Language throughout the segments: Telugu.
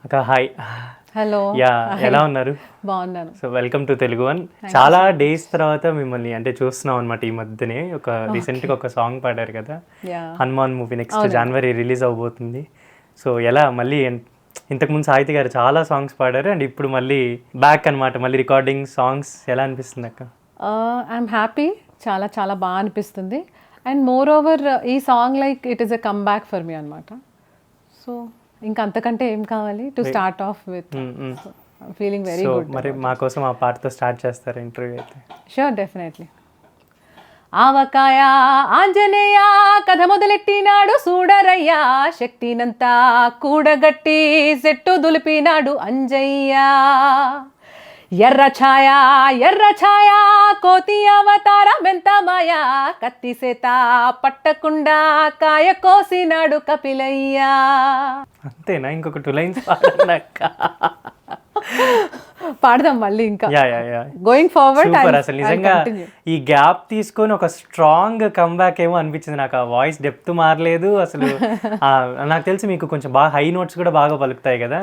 అక్క హాయ్. హలో. యా, ఎలా ఉన్నారు? బాగున్నాను. So welcome to Telugu one. చాలా డేస్ తర్వాత మిమ్మల్ని అంటే చూస్తున్నాం అనమాట. ఈ మధ్యనే రీసెంట్గా ఒక సాంగ్ పాడారు కదా, హనుమాన్ మూవీ నెక్స్ట్ జనవరి రిలీజ్ అవబోతుంది. సో ఎలా మళ్ళీ ఇంతకుముందు సాహితీ గారు చాలా సాంగ్స్ పాడారు అండ్ ఇప్పుడు మళ్ళీ బ్యాక్ అనమాట, మళ్ళీ రికార్డింగ్ సాంగ్స్. ఎలా అనిపిస్తుంది అక్క? ఐఎమ్ హ్యాపీ, చాలా చాలా బాగా అనిపిస్తుంది. అండ్ మోర్ ఓవర్ ఈ song like it is a come back for me అనమాట. సో ఇంకా అంతకంటే ఏం కావాలి to start of with. Feeling very good. మరి మా కోసం ఆ పాటతో స్టార్ట్ చేస్తారు ఇంటర్వ్యూ అయితే? Sure, definitely. ఆవకాయ ఆంజనేయ కథ మొదలెట్టినాడు చూడరయ్యా, శక్తినంతా కూడగట్టి సెట్టు దులిపినాడు అంజయ్య. ఎర్ర ఛాయ కోతి అవతార మెంత మాయా, కత్తి సేత పట్టకుండా కాయ కోసినాడు కపిలయ్యా. అంతేనా? ఇంకొక 2 లైన్స్ పాడక్క. పాడదాం మళ్ళీ ఇంకా గోయింగ్ ఫార్వర్డ్. అసలు నిజంగా ఈ గ్యాప్ తీసుకొని ఒక స్ట్రాంగ్ కమ్బ్యాక్ ఏమో అనిపించింది నాకు. ఆ వాయిస్ డెప్త్ మారలేదు అసలు. నాకు తెలిసి మీకు కొంచెం బాగా హై నోట్స్ కూడా బాగా పలుకుతాయి కదా.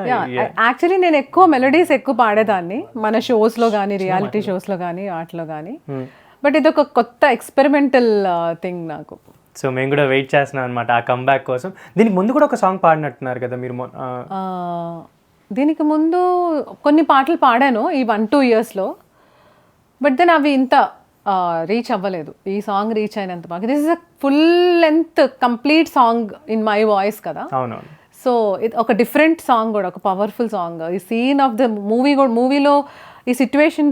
యాక్చువల్లీ నేను ఎక్కువ మెలోడీస్ ఎక్కువ పాడేదాన్ని మన షోస్ లో కానీ, రియాలిటీ షోస్ లో కానీ, వాటిలో కానీ. బట్ ఇది ఒక కొత్త ఎక్స్పెరిమెంటల్ థింగ్ నాకు. సో మేము కూడా వెయిట్ చేస్తున్నాం అనమాట ఆ కమ్బ్యాక్ కోసం. దీనికి ముందు కూడా ఒక సాంగ్ పాడినట్టున్నారు కదా మీరు? దీనికి ముందు కొన్ని పాటలు పాడాను ఈ 1-2 ఇయర్స్లో. బట్ దెన్ అవి ఇంత రీచ్ అవ్వలేదు. ఈ సాంగ్ రీచ్ అయినంత బాగా. This is a full length complete song in my voice కదా. అవునవును. సో ఇది ఒక డిఫరెంట్ సాంగ్ కూడా, ఒక పవర్ఫుల్ సాంగ్. ఈ సీన్ ఆఫ్ ద మూవీ కూడా, మూవీలో ఈ సిచ్యువేషన్,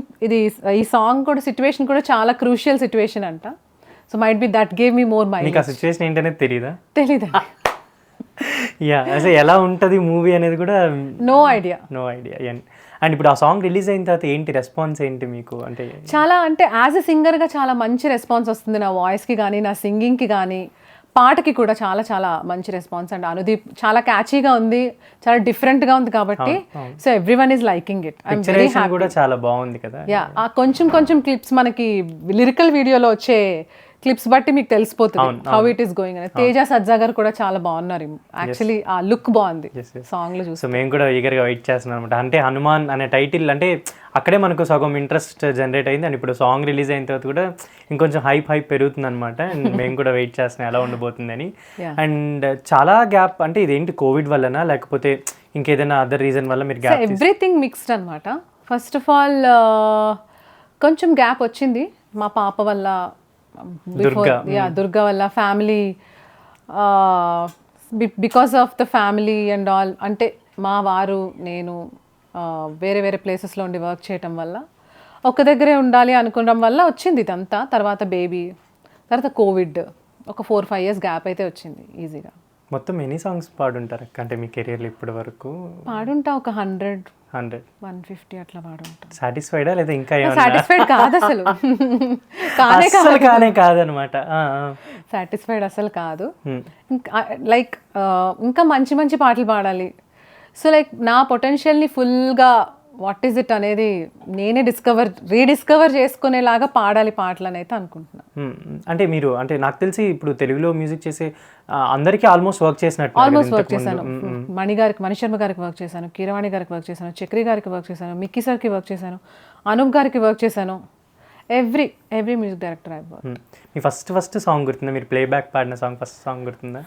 ఈ సాంగ్ కూడా సిచ్యువేషన్ కూడా చాలా క్రూషియల్ సిచ్యువేషన్ అంట. So might be that gave me more mind. మీకు ఆ సిచ్యువేషన్ ఏంటనేది తెలీదా? తెలీదా? యా, అసలు ఎలా ఉంటుంది మూవీ అనేది కూడా నో ఐడియా. అండ్ ఇప్పుడు ఆ సాంగ్ రిలీజ్ అయిన తర్వాత ఏంటి రెస్పాన్స్ ఏంటి మీకు? అంటే చాలా, అంటే యాజ్ ఎ సింగర్గా చాలా మంచి రెస్పాన్స్ వస్తుంది నా వాయిస్కి కానీ, నా సింగింగ్కి కానీ, పాటకి కూడా చాలా చాలా మంచి రెస్పాన్స్. అండ్ అనుదీప్ చాలా క్యాచీగా ఉంది, చాలా డిఫరెంట్గా ఉంది కాబట్టి so everyone is liking it. I'm very happy. కూడా చాలా బాగుంది కదా. యా, ఆ కొంచెం క్లిప్స్ మనకి లిరికల్ వీడియోలో వచ్చే క్లిప్స్ బట్టి మీకు తెలిసిపోతుంది హౌ ఇట్ ఈస్ గోయింగ్ అని. తేజ సజ్జా గారు కూడా చాలా బాగున్నారు. యాక్చువల్లీ ఆ లుక్ బాగుంది సాంగ్ లో చూసి. సో మేము కూడా ఈగర్గా వెయిట్ చేస్తున్నాం అనమాట. అంటే హనుమాన్ అనే టైటిల్ అంటే అక్కడే మనకు సగం ఇంట్రెస్ట్ జనరేట్ అయింది. అండ్ ఇప్పుడు సాంగ్ రిలీజ్ అయిన తర్వాత కూడా ఇంకొంచెం హైప్ పెరుగుతుంది అనమాట. అండ్ మేము కూడా వెయిట్ చేస్తున్నాం ఎలా ఉండబోతుందని. అండ్ చాలా గ్యాప్, అంటే ఇదేంటి కోవిడ్ వల్లనా లేకపోతే ఇంకేదైనా అదర్ రీజన్ వల్ల మీరు గ్యాప్? ఎవ్రీథింగ్ మిక్స్డ్ అనమాట. ఫస్ట్ ఆఫ్ ఆల్ కొంచెం గ్యాప్ వచ్చింది మా పాప వల్ల, దుర్గా వల్ల, family, because of the family and all. అంటే మా వారు, నేను వేరే వేరే ప్లేసెస్లో ఉండి వర్క్ చేయటం వల్ల, ఒక దగ్గరే ఉండాలి అనుకోవడం వల్ల వచ్చింది ఇదంతా. తర్వాత బేబీ, తర్వాత కోవిడ్, ఒక 4-5 ఇయర్స్ గ్యాప్ అయితే వచ్చింది ఈజీగా. మొత్తం ఎన్ని సాంగ్స్ పాడుంటారు అంటే మీ కెరియర్లో ఇప్పటి వరకు? పాడుంటా ఒక 100-150 అట్లా పాడుంటా. సాటిస్ఫైడా లేదా ఇంకా సాటిస్ఫైడ్ కాదు అసలు. కానే కాదనమాట. సాటిస్ఫైడ్ అసలు కాదు. లైక్ ఇంకా మంచి మంచి పాటలు పాడాలి. సో లైక్ నా పొటెన్షియల్ని ఫుల్గా వాట్ ఈస్ ఇట్ అనేది నేనే రీడిస్కవర్ చేసుకునేలాగా పాడాలి పాటలు అని అయితే అనుకుంటున్నాను. అంటే మీరు, అంటే నాకు తెలిసి ఇప్పుడు తెలుగులో మ్యూజిక్ చేసే అందరికీ ఆల్మోస్ట్ వర్క్ చేసినట్టు. ఆల్మోస్ట్ వర్క్ చేశాను. మణిశర్మ గారికి వర్క్ చేశాను, కీరవాణి గారికి వర్క్ చేశాను, చక్రి గారికి వర్క్ చేశాను, మిక్కీ సార్కి వర్క్ చేశాను, అనూప్ గారికి వర్క్ చేశాను. Every music director I work. Me first song గుర్తుందా? మీరు ప్లేబ్యాక్ పాడిన సాంగ్ ఫస్ట్ సాంగ్ గుర్తుందా?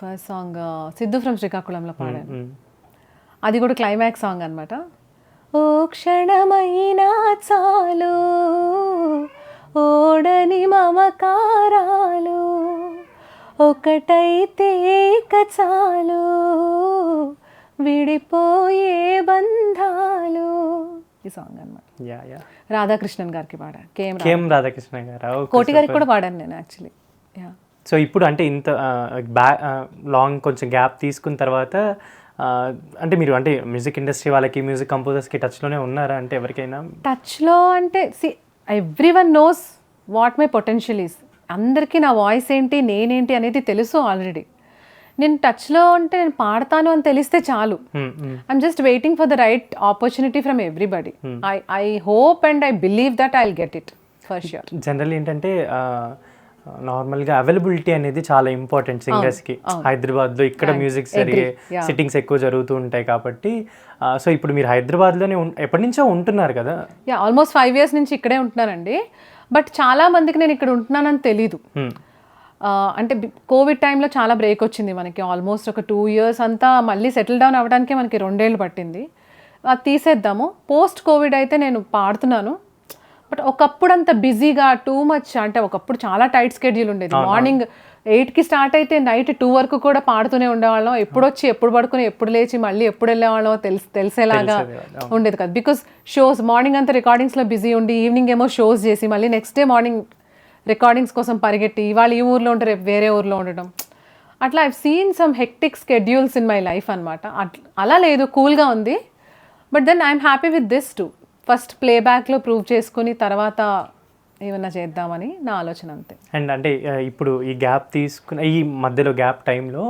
ఫస్ట్ సాంగ్ సిద్ధు ఫ్రమ్ శ్రీకాకుళంలో పాడాను. అది కూడా క్లైమాక్స్ సాంగ్ అనమాట. ఓ క్షణమైనా చాలు ఓడని మమకారాలు, ఒకటైతే చాలు విడిపోయే బంధాలు, ఈ సాంగ్ అనమాట. రాధాకృష్ణన్ గారికి పాడాను. కేఎం రాధాకృష్ణ గారు. కోటి గారికి కూడా పాడాను నేను యాక్చువల్లీ. సో ఇప్పుడు అంటే ఇంత లాంగ్ కొంచెం గ్యాప్ తీసుకున్న తర్వాత అంటే మీరు అంటే మ్యూజిక్ ఇండస్ట్రీ వాళ్ళకి, మ్యూజిక్ కంపోజర్స్కి టచ్లోనే ఉన్నారా? అంటే ఎవరికైనా టచ్లో అంటే everyone knows what my potential is. అందరికీ నా వాయిస్ ఏంటి, నేనేంటి అనేది తెలుసు ఆల్రెడీ. నేను టచ్లో అంటే నేను పాడతాను అని తెలిస్తే చాలు. I'm just waiting for the right opportunity from everybody. I hope and I believe that I will get it for sure. General ఏంటంటే నార్మల్గా అవైలబిలిటీ అనేది చాలా ఇంపార్టెంట్ సింగర్స్కి. హైదరాబాద్లో ఇక్కడ మ్యూజిక్ జరిగే సిట్టింగ్స్ ఎక్కువ జరుగుతూ ఉంటాయి కాబట్టి. సో ఇప్పుడు మీరు హైదరాబాద్లోనే ఎప్పటి నుంచో ఉంటున్నారు కదా? ఆల్మోస్ట్ 5 years నుంచి ఇక్కడే ఉంటున్నానండి. బట్ చాలా మందికి నేను ఇక్కడ ఉంటున్నానని తెలీదు. అంటే కోవిడ్ టైంలో చాలా బ్రేక్ వచ్చింది మనకి. ఆల్మోస్ట్ ఒక 2 years అంతా మళ్ళీ సెటిల్ డౌన్ అవ్వడానికే మనకి 2 ఏళ్ళు పట్టింది. అది తీసేద్దాము. పోస్ట్ కోవిడ్ అయితే నేను పాడుతున్నాను. బట్ ఒకప్పుడు అంత బిజీగా టూ మచ్, అంటే ఒకప్పుడు చాలా టైట్ స్కెడ్యూల్ ఉండేది. మార్నింగ్ 8కి స్టార్ట్ అయితే నైట్ 2 వరకు కూడా పాడుతూనే ఉండేవాళ్ళం. ఎప్పుడు వచ్చి ఎప్పుడు పడుకుని ఎప్పుడు లేచి మళ్ళీ ఎప్పుడు వెళ్ళేవాళ్ళం తెలిసేలాగా ఉండేది కదా. బికాస్ షోస్ మార్నింగ్ అంతా రికార్డింగ్స్లో బిజీ ఉండి ఈవినింగ్ ఏమో షోస్ చేసి మళ్ళీ నెక్స్ట్ డే మార్నింగ్ రికార్డింగ్స్ కోసం పరిగెట్టి ఇవాళ ఈ ఊర్లో ఉంటే రేపు వేరే ఊర్లో ఉండడం. అట్లా I've seen some hectic schedules in my life అనమాట. అలా లేదు, కూల్గా ఉంది. But then I'm happy with this too. First ప్లేబ్యాక్లో ప్రూవ్ చేసుకుని తర్వాత ఏమన్నా చేద్దామని నా ఆలోచన, అంతే. అండ్ అంటే ఇప్పుడు ఈ గ్యాప్ తీసుకున్న ఈ మధ్యలో గ్యాప్ టైంలో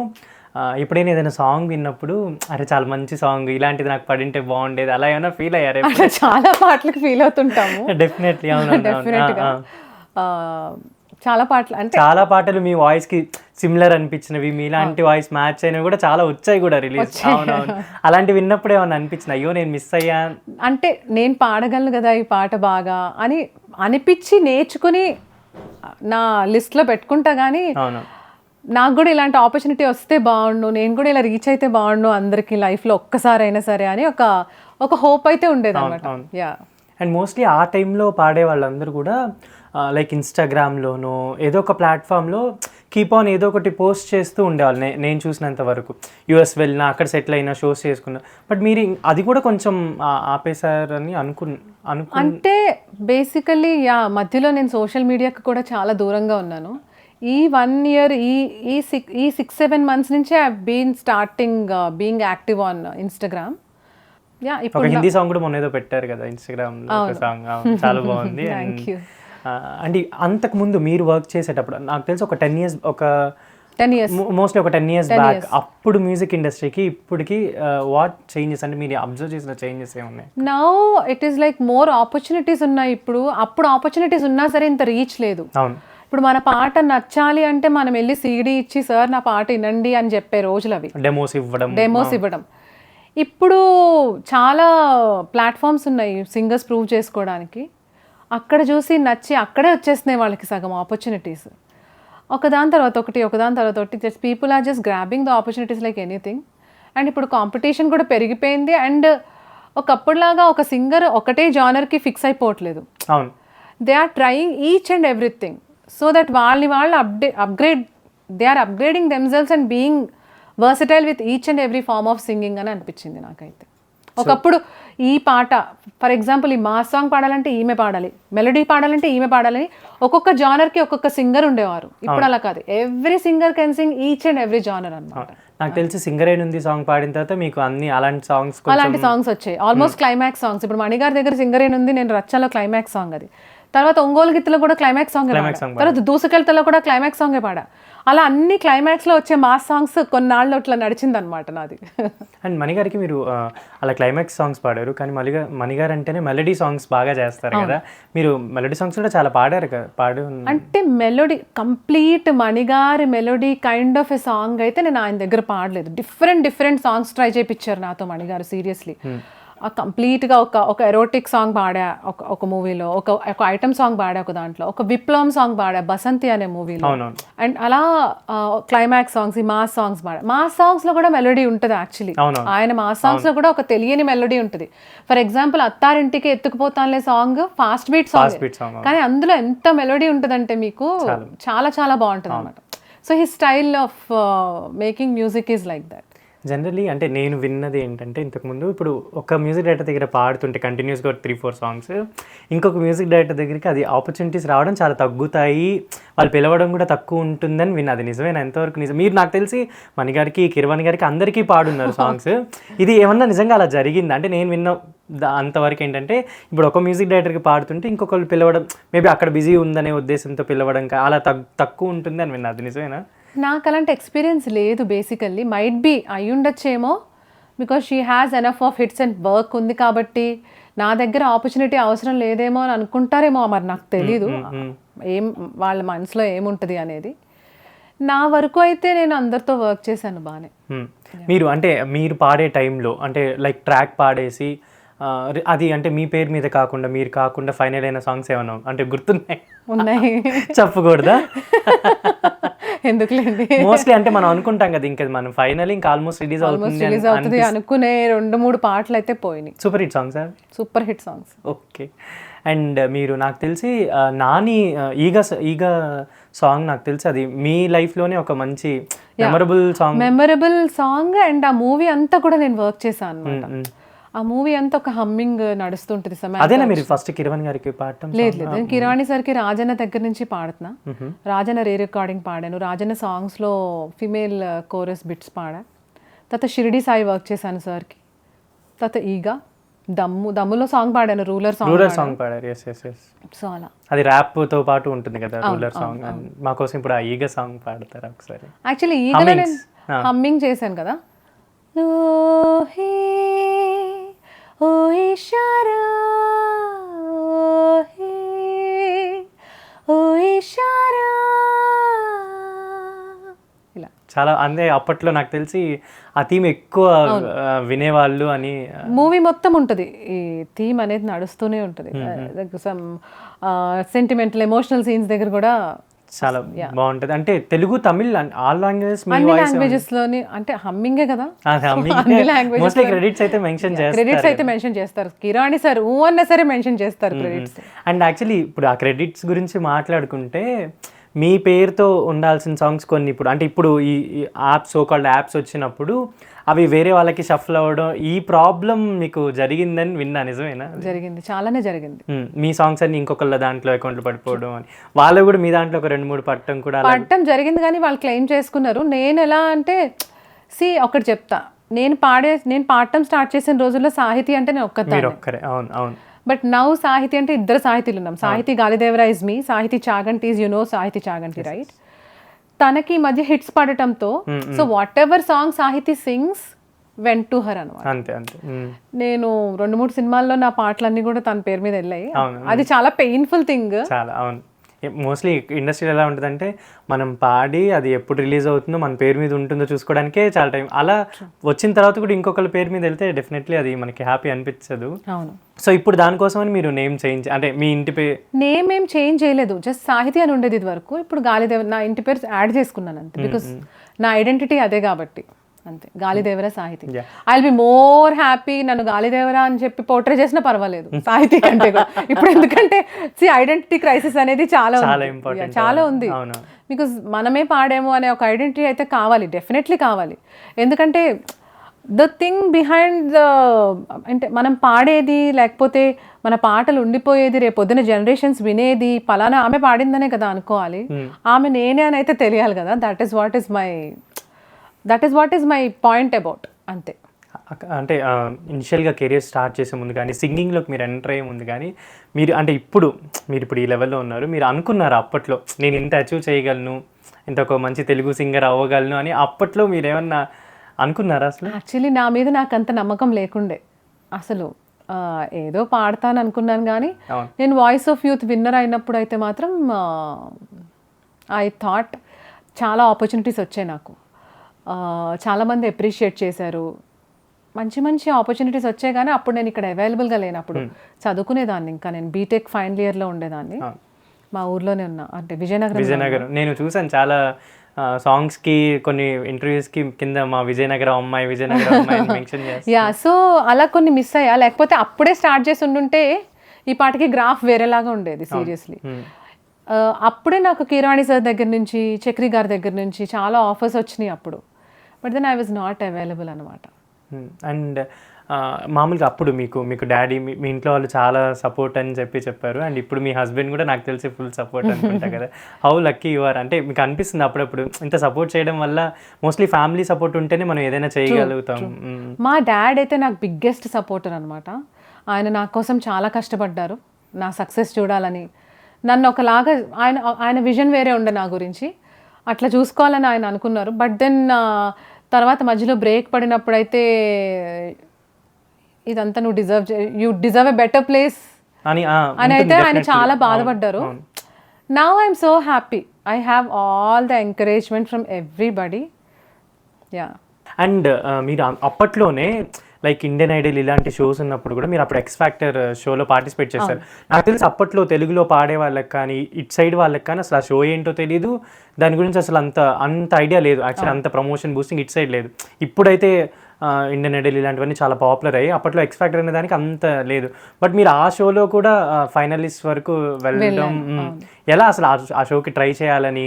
ఎప్పుడైనా ఏదైనా సాంగ్ విన్నప్పుడు అరే చాలా మంచి సాంగ్, ఇలాంటిది నాకు పడింటే బాగుండేది, అలా ఏమైనా ఫీల్ అయ్యారు? చాలా పాటలకు ఫీల్ అవుతుంటాము. డెఫినెట్లీ. డెఫినెట్గా చాలా పాటలు, అంటే చాలా పాటలు మీ వాయిస్కి సిమిలర్ అనిపించినవి, మీలాంటి వాయిస్ మ్యాచ్ అయినవి కూడా చాలా వచ్చాయి కూడా రిలీజ్. అవునవును. అలాంటివి విన్నప్పుడు ఏమన్నా అనిపించింది అయ్యో నేను మిస్ అయ్యా? అంటే నేను పాడగలను కదా ఈ పాట బాగా అని అనిపించి నేర్చుకుని నా లిస్ట్లో పెట్టుకుంటా. కానీ నాకు కూడా ఇలాంటి ఆపర్చునిటీ వస్తే బాగుండు, నేను కూడా ఇలా రీచ్ అయితే బాగుండు అందరికీ లైఫ్లో ఒక్కసారైనా సరే అని ఒక హోప్ అయితే ఉండేది అనమాట. అండ్ మోస్ట్లీ ఆ టైంలో పాడే వాళ్ళందరూ కూడా లైక్ ఇన్స్టాగ్రామ్లోనో ఏదో ఒక ప్లాట్ఫామ్లో కీప్ ఆన్ ఏదో ఒకటి పోస్ట్ చేస్తూ ఉండేవాళ్ళు. నేను చూసినంత వరకు యూఎస్ వెళ్ళినా అక్కడ సెటిల్ అయినా షోస్ చేసుకున్నా. బట్ మీరు అది కూడా కొంచెం ఆపేశారని అంటే బేసికలీ మధ్యలో నేను సోషల్ మీడియాకి కూడా చాలా దూరంగా ఉన్నాను. ఈ 1 year ఈ 6-7 months నుంచే I been starting being active on Instagram. ఒక హిందీ సాంగ్ కూడా మొన్న ఏదో పెట్టారు కదా ఇన్స్టాగ్రామ్లో, ఒక సాంగ్ చాలా బాగుంది. అంటే అంతకు ముందు మీరు వర్క్ చేసేటప్పుడు నాకు తెలిసి ఒక 10 years మోస్ట్లీ ఒక 10 years బ్యాక్ అప్పుడు మ్యూజిక్ ఇండస్ట్రీకి ఇప్పటికి వాట్ చేంజెస్, అంటే మీరు అబ్జర్వ్ చేసిన చేంజెస్ ఏమున్నాయి? Now it is like more opportunities ఉన్నాయి ఇప్పుడు. అప్పుడు ఆపర్చునిటీస్ ఉన్నా సరే ఇంత రీచ్ లేదు. అవును. ఇప్పుడు మన పాట నచ్చాలి అంటే మనం వెళ్ళి సీడీ ఇచ్చి సార్ నా పాట వినండి అని చెప్పే రోజులు అవి. డెమోస్ ఇవ్వడం. ఇప్పుడు చాలా ప్లాట్ఫామ్స్ ఉన్నాయి సింగర్స్ ప్రూవ్ చేసుకోవడానికి. అక్కడ చూసి నచ్చి అక్కడే వచ్చేస్తున్నాయి వాళ్ళకి సగం ఆపర్చునిటీస్. ఒకదాని తర్వాత ఒకటి just people are just grabbing the opportunities like anything. And ఇప్పుడు కాంపిటీషన్ కూడా పెరిగిపోయింది. అండ్ ఒకప్పుడులాగా ఒక సింగర్ ఒకటే జానర్కి ఫిక్స్ అయిపోవట్లేదు. అవును. They are trying each and everything so that వాళ్ళు they are upgrading themselves and being versatile with each and every form of singing అని అనిపించింది నాకైతే. ఒకప్పుడు ఈ పాట ఫర్ ఎగ్జాంపుల్ ఈ మాస్ సాంగ్ పాడాలంటే ఈమె పాడాలి, మెలోడీ పాడాలంటే ఈమె పాడాలని ఒక్కొక్క జానర్కి ఒక్కొక్క సింగర్ ఉండేవారు. ఇప్పుడు అలా కాదు, every singer can sing each and every genre అన్నమాట. నాకు తెలిసి సింగర్ అయినుంది సాంగ్ పాడిన తర్వాత మీకు అన్ని అలాంటి సాంగ్స్ వచ్చాయి. Almost climax songs. ఇప్పుడు మణిగారి దగ్గర సింగర్ అయినుంది, నేను రచ్చలో క్లైమాక్స్ సాంగ్ అది. తర్వాత ఒంగోలు గిత్తలో కూడా క్లైమాక్స్ సాంగ్, తర్వాత దూసుకెళ్తలో కూడా క్లైమాక్స్ సాంగే పాడా. అలా అన్ని క్లైమాక్స్లో వచ్చే మాస్ సాంగ్స్ కొన్నాళ్ళు అట్లా నడిచిందనమాట నాది. అండ్ మణిగారికి మీరు అలా క్లైమాక్స్ సాంగ్స్ పాడారు, కానీ మణిగారు అంటేనే మెలడీ సాంగ్స్ బాగా చేస్తారు కదా. మీరు మెలడీ సాంగ్స్ కూడా చాలా పాడారు కదా. అంటే మెలోడీ కంప్లీట్ మణిగారి melody kind of a song అయితే నేను ఆయన దగ్గర పాడలేదు. డిఫరెంట్ సాంగ్స్ ట్రై చేయించారు నాతో మణిగారు సీరియస్లీ. కంప్లీట్గా ఒక ఎరోటిక్ సాంగ్ పాడా ఒక మూవీలో, ఒక ఐటమ్ సాంగ్ పాడా ఒక దాంట్లో, ఒక విప్లవం సాంగ్ పాడా బసంతి అనే మూవీలో. అండ్ అలా క్లైమాక్స్ సాంగ్స్, ఈ మాస్ సాంగ్స్ పాడా. మాస్ సాంగ్స్లో కూడా మెలోడీ ఉంటుంది యాక్చువల్లీ. ఆయన మాస్ సాంగ్స్లో కూడా ఒక తెలియని మెలోడీ ఉంటుంది. ఫర్ ఎగ్జాంపుల్ అత్తారింటికి ఎత్తుకుపోతానులే సాంగ్ ఫాస్ట్ బీట్ సాంగ్, కానీ అందులో ఎంత మెలోడీ ఉంటుందంటే మీకు చాలా చాలా బాగుంటుంది అనమాట. So he style of making music is like that. Generally అంటే నేను విన్నది ఏంటంటే ఇంతకుముందు ఇప్పుడు ఒక మ్యూజిక్ డైరెక్టర్ దగ్గర పాడుతుంటే కంటిన్యూస్గా 3-4 సాంగ్స్, ఇంకొక మ్యూజిక్ డైరెక్టర్ దగ్గరికి అది ఆపర్చునిటీస్ రావడం చాలా తగ్గుతాయి, వాళ్ళు పిలవడం కూడా తక్కువ ఉంటుందని విన్న. అది నిజమేనా? ఎంతవరకు నిజం? మీరు నాకు తెలిసి మణిగారికి, కిరవాణి గారికి అందరికీ పాడున్నారు సాంగ్స్. ఇది ఏమన్నా నిజంగా అలా జరిగిందా? అంటే నేను విన్న అంతవరకు ఏంటంటే ఇప్పుడు ఒక మ్యూజిక్ డైరెక్టర్కి పాడుతుంటే ఇంకొకరు పిలవడం, మేబీ అక్కడ బిజీ ఉందనే ఉద్దేశంతో పిలవడం అలా తక్కువ ఉంటుంది అని విన్నా. అది నిజమేనా? నాకు అలాంటి ఎక్స్పీరియన్స్ లేదు బేసికల్లీ. మైట్ బీ అయి ఉండొచ్చేమో, because she has enough of hits and work ఉంది కాబట్టి నా దగ్గర ఆపర్చునిటీ అవసరం లేదేమో అని అనుకుంటారేమో, మరి నాకు తెలీదు. ఏం వాళ్ళ మనసులో ఏముంటుంది అనేది. నా వరకు అయితే నేను అందరితో వర్క్ చేశాను బాగానే. మీరు అంటే మీరు పాడే టైంలో అంటే లైక్ ట్రాక్ పాడేసి అది అంటే మీ పేరు మీద కాకుండా మీరు కాకుండా ఫైనల్ అయిన సాంగ్స్ ఏమన్నా అంటే గుర్తున్నాయి? ఉన్నాయి. చెప్పకూడదా? ఎందుకులేండి, మోస్ట్లీ అంటే మనం అనుకుంటాం కదా ఇంకా మనం ఫైనల్ ఇంకా ఆల్మోస్ట్ రిలీజ్ అవుతుంది అనుకునే 2-3 పాటలు అయితే పోయినాయి. Super hit songs, super hit songs. Okay. And మీరు నాకు తెలిసి నాని ఈగ సాంగ్ నాకు తెలిసి అది మీ లైఫ్లోనే ఒక మంచి మెమరబుల్ సాంగ్. అండ్ ఆ మూవీ అంతా కూడా నేను వర్క్ చేశాను అనమాట. ఆ మూవీ అంతా ఒక హమ్మింగ్ నడుస్తుంటుంది. అదేనా మీరు ఫస్ట్ కిరవాణి గారికి పాడటం? లేదు, నేను కిరవాణి సార్కి రాజన్న దగ్గర నుంచి పాడుతున్నా. రాజన్న రికార్డింగ్ పాడాను. రాజన్న సాంగ్స్లో ఫిమేల్ కోరస్ బిట్స్ పాడా. తర్వాత షిరిడి సాయి వర్క్ చేశాను సార్కి. తర్వాత ఈగ దమ్ములో సాంగ్ పాడాను, రూలర్ సాంగ్ పాడారు. సో అలా అది ర్యాప్ తో పాటు ఉంటుంది కదా రూలర్ సాంగ్. మా కోసం ఇప్పుడు ఆ ఈగ సాంగ్ పాడతారా ఒకసారి? యాక్చువల్లీ ఈగలో నేను హమ్మింగ్ చేశాను కదా. ఓ ఇషారా ఓ ఇషారా ఇలా చాలా అంటే అప్పట్లో నాకు తెలిసి ఆ థీమ్ ఎక్కువ వినేవాళ్ళు అని. మూవీ మొత్తం ఉంటుంది ఈ థీమ్ అనేది నడుస్తూనే ఉంటుంది. సమ్ సెంటిమెంటల్ ఎమోషనల్ సీన్స్ దగ్గర కూడా చాలా బాగుంటది. అంటే తెలుగు, తమిళ్ ఆల్ లాంగ్వేజెస్ అన్ని లాంగ్వేజెస్ లోని అంటే హమ్మింగే కదా. మోస్ట్లీ క్రెడిట్స్ అయితే మెన్షన్ చేస్తారు. కిరాణి సార్ అన్న సరే మెన్షన్ చేస్తారు క్రెడిట్స్. అండ్ యాక్చువల్లీ ఇప్పుడు ఆ క్రెడిట్స్ గురించి మాట్లాడుకుంటే మీ పేరుతో ఉండాల్సిన సాంగ్స్ కొన్ని ఇప్పుడు ఈ యాప్స్, సో కాల్డ్ యాప్స్ వచ్చినప్పుడు అవి వేరే వాళ్ళకి షఫల్ అవ్వడం, ఈ ప్రాబ్లం మీకు జరిగిందని విన్నా, నిజమేనా? జరిగింది, చాలానే జరిగింది. మీ సాంగ్స్ అన్ని ఇంకొకళ్ళ దాంట్లో అకౌంట్లో పడిపోవడం అని, వాళ్ళు కూడా మీ దాంట్లో ఒక 2-3 పట్టడం జరిగింది. కానీ వాళ్ళు క్లెయిమ్ చేసుకున్నారు. నేను ఎలా అంటే ఒకటి చెప్తా, నేను పాడటం స్టార్ట్ చేసిన రోజుల్లో సాహితీ అంటే నేను ఒక్కరే. అవును అవును. బట్ నౌ సాహితీ అంటే 2 సాహితీలు ఉన్నాం. సాహితీ గాలిదేవరా ఇస్ మీ, సాహితీ చాగంటి ఈజ్ సాహితీ చాగంటి, రైట్? తనకి మధ్య హిట్స్ పడటంతో సో వాట్ ఎవర్ సాంగ్ సాహితీ సింగ్స్ వెంట్ టు హర్ అనమాట. నేను 2-3 సినిమాల్లో నా పాటలన్నీ కూడా తన పేరు మీద వెళ్ళాయి. అది చాలా పెయిన్ఫుల్ థింగ్. చాలా. అవును. మోస్ట్లీ ఇండస్ట్రీ ఎలా ఉంటుందంటే మనం పాడి అది ఎప్పుడు రిలీజ్ అవుతుందో మన పేరు మీద ఉంటుందో చూసుకోవడానికే చాలా టైం. అలా వచ్చిన తర్వాత కూడా ఇంకొకళ్ళ పేరు మీద వెళ్తే డెఫినెట్లీ అది మనకి హ్యాపీ అనిపించదు. అవును. సో ఇప్పుడు దానికోసమని మీరు నేమ్ చేంజ్, అంటే మీ ఇంటి పేరు నేమ్ ఏం చేంజ్ చేయలేదు, జస్ట్ సాహితీ అని ఉండేది ఇది వరకు. ఇప్పుడు గాలిదేవ నా ఇంటి పేరు యాడ్ చేసుకున్నాను అంతే, బికాస్ నా ఐడెంటిటీ అదే కాబట్టి అంతే, గాలిదేవరా సాహితీ. I will be more happy నన్ను గాలిదేవరా అని చెప్పి పోర్ట్రే చేసినా పర్వాలేదు సాహితీ కంటే కూడా. ఇప్పుడు ఎందుకంటే ఐడెంటిటీ క్రైసిస్ అనేది చాలా ఉంది. బికాస్ మనమే పాడేమో అనే ఒక ఐడెంటిటీ అయితే కావాలి, డెఫినెట్లీ కావాలి. ఎందుకంటే ద థింగ్ బిహైండ్ అంటే మనం పాడేది, లేకపోతే మన పాటలు ఉండిపోయేది, రేపు పొద్దున జనరేషన్స్ వినేది పలానా ఆమె పాడిందనే కదా అనుకోవాలి. ఆమె నేనే అని అయితే తెలియాలి కదా. That is what is my point about, అంతే. అంటే ఇనిషియల్గా కెరియర్ స్టార్ట్ చేసే ముందు కానీ, సింగింగ్లోకి మీరు ఎంటర్ అయ్యే ముందు కానీ, మీరు ఇప్పుడు ఈ లెవెల్లో ఉన్నారు, మీరు అనుకున్నారు అప్పట్లో నేను ఇంత అచీవ్ చేయగలను, ఇంత ఒక మంచి తెలుగు సింగర్ అవ్వగలను అని అప్పట్లో మీరు ఏమన్నా అనుకున్నారా? అసలు యాక్చువల్లీ నా మీద నాకు అంత నమ్మకం లేకుండే. అసలు ఏదో పాడతాను అనుకున్నాను, కానీ నేను వాయిస్ ఆఫ్ యూత్ విన్నర్ అయినప్పుడు అయితే మాత్రం ఐ థాట్ చాలా ఆపర్చునిటీస్ వచ్చాయి నాకు. చాలామంది అప్రిషియేట్ చేశారు, మంచి ఆపర్చునిటీస్ వచ్చాయి. కానీ అప్పుడు నేను ఇక్కడ అవైలబుల్గా లేనప్పుడు చదువుకునేదాన్ని. ఇంకా నేను బీటెక్ ఫైనల్ ఇయర్లో ఉండేదాన్ని, మా ఊర్లోనే ఉన్నా, అంటే విజయనగరం. నేను చూసాను చాలా సాంగ్స్కి, కొన్ని ఇంటర్వ్యూస్కి కింద మా విజయనగరం అమ్మాయి మెన్షన్ చేస్తారు. సో అలా కొన్ని మిస్ అయ్యా. లేకపోతే అప్పుడే స్టార్ట్ చేసి ఉండుంటే ఈ పాటకి గ్రాఫ్ వేరేలాగా ఉండేది సీరియస్లీ. అప్పుడే నాకు కిరాణి సార్ దగ్గర నుంచి, చక్రి గారి దగ్గర నుంచి చాలా ఆఫర్స్ వచ్చినాయి అప్పుడు. But then I was not available అనమాట. అండ్ మామూలుగా అప్పుడు మీకు డాడీ, మీ ఇంట్లో వాళ్ళు చాలా సపోర్ట్ అని చెప్పారు. అండ్ ఇప్పుడు మీ హస్బెండ్ కూడా నాకు తెలిసి ఫుల్ సపోర్ట్ అనుకుంటా కదా. How lucky you are. అంటే మీకు అనిపిస్తుంది అప్పుడప్పుడు ఇంత సపోర్ట్ చేయడం వల్ల? మోస్ట్లీ ఫ్యామిలీ సపోర్ట్ ఉంటేనే మనం ఏదైనా చేయగలుగుతాం. మా డాడ్ అయితే నాకు బిగ్గెస్ట్ సపోర్టర్ అనమాట. ఆయన నా కోసం చాలా కష్టపడ్డారు, నా సక్సెస్ చూడాలని. నన్ను ఒకలాగా ఆయన విజన్ వేరే ఉండే నా గురించి, అట్లా చూసుకోవాలని ఆయన అనుకున్నారు. బట్ దెన్ తర్వాత మధ్యలో బ్రేక్ పడినప్పుడైతే ఇదంతా you deserve a better place అని అయితే ఆయన చాలా బాధపడ్డారు. Now I'm so happy. I have all the encouragement from everybody. Yeah. And మీరు అప్పట్లోనే లైక్ ఇండియన్ ఐడల్ ఇలాంటి షోస్ ఉన్నప్పుడు కూడా మీరు అప్పుడు ఎక్స్ ఫ్యాక్టర్ షోలో పార్టిసిపేట్ చేశారు. నాకు తెలిసి అప్పట్లో తెలుగులో పాడే వాళ్ళకి కానీ ఇటు సైడ్ వాళ్ళకి కానీ అసలు ఆ షో ఏంటో తెలియదు, దాని గురించి అసలు అంత ఐడియా లేదు. యాక్చువల్లీ అంత ప్రమోషన్ బూస్టింగ్ ఇటు సైడ్ లేదు. ఇప్పుడైతే ఇండియన్ ఐడల్ ఇలాంటివన్నీ చాలా పాపులర్ అయ్యి, అప్పట్లో ఎక్స్ ఫ్యాక్టర్ అనే దానికి అంత లేదు. బట్ మీరు ఆ షోలో కూడా ఫైనలిస్ట్ వరకు వెళ్ళడం ఎలా, అసలు ఆ షోకి ట్రై చేయాలని?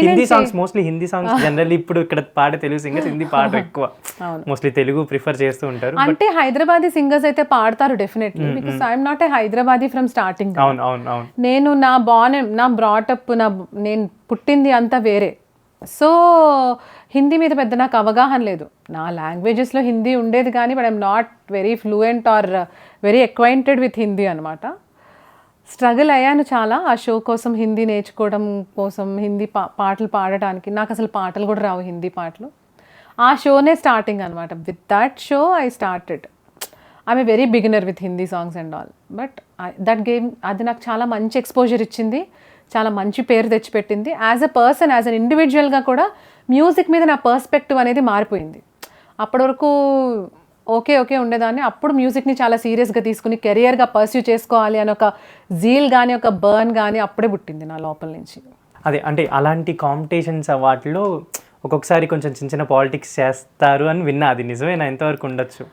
Hindi songs, mostly Hindi songs generally ఇప్పుడు ఇక్కడ పాడే తెలుగు సింగర్స్ హిందీ పాడరు ఎక్కువ, మోస్ట్లీ తెలుగు ప్రిఫర్ చేస్తూ ఉంటారు. అంటే హైదరాబాదీ సింగర్స్ అయితే పాడతారు definitely, because I'm not a Hyderabadi from starting. అవును. నేను నా బ్రాటప్ నేను పుట్టింది అంతా వేరే. సో హిందీ మీద పెద్ద నాకు అవగాహన లేదు. నా లాంగ్వేజెస్లో హిందీ ఉండేది కానీ but I'm not very fluent or very acquainted with Hindi అనమాట. స్ట్రగుల్ అయ్యాను చాలా ఆ షో కోసం, హిందీ నేర్చుకోవడం కోసం, హిందీ పాటలు పాడటానికి. నాకు అసలు పాటలు కూడా రావు, హిందీ పాటలు. ఆ షోనే స్టార్టింగ్ అనమాట. With that show I started. I'm a very beginner with Hindi songs and all. But that game అది నాకు చాలా మంచి ఎక్స్పోజర్ ఇచ్చింది, చాలా మంచి పేరు తెచ్చిపెట్టింది. As a person, as an ఇండివిజువల్గా కూడా మ్యూజిక్ మీద నా పర్స్పెక్టివ్ అనేది మారిపోయింది. అప్పటి వరకు ఓకే ఉండేదాన్ని. అప్పుడు మ్యూజిక్ని చాలా సీరియస్గా తీసుకుని కెరియర్గా పర్స్యూ చేసుకోవాలి అని ఒక జీల్ కానీ ఒక బర్న్ కానీ అప్పుడే పుట్టింది నా లోపల నుంచి. అదే అంటే అలాంటి కాంపిటీషన్స్ వాటిలో ఒక్కొక్కసారి కొంచెం చిన్న పాలిటిక్స్ చేస్తారు అని విన్నా, అది నిజమేనా? ఎంతవరకు ఉండొచ్చు?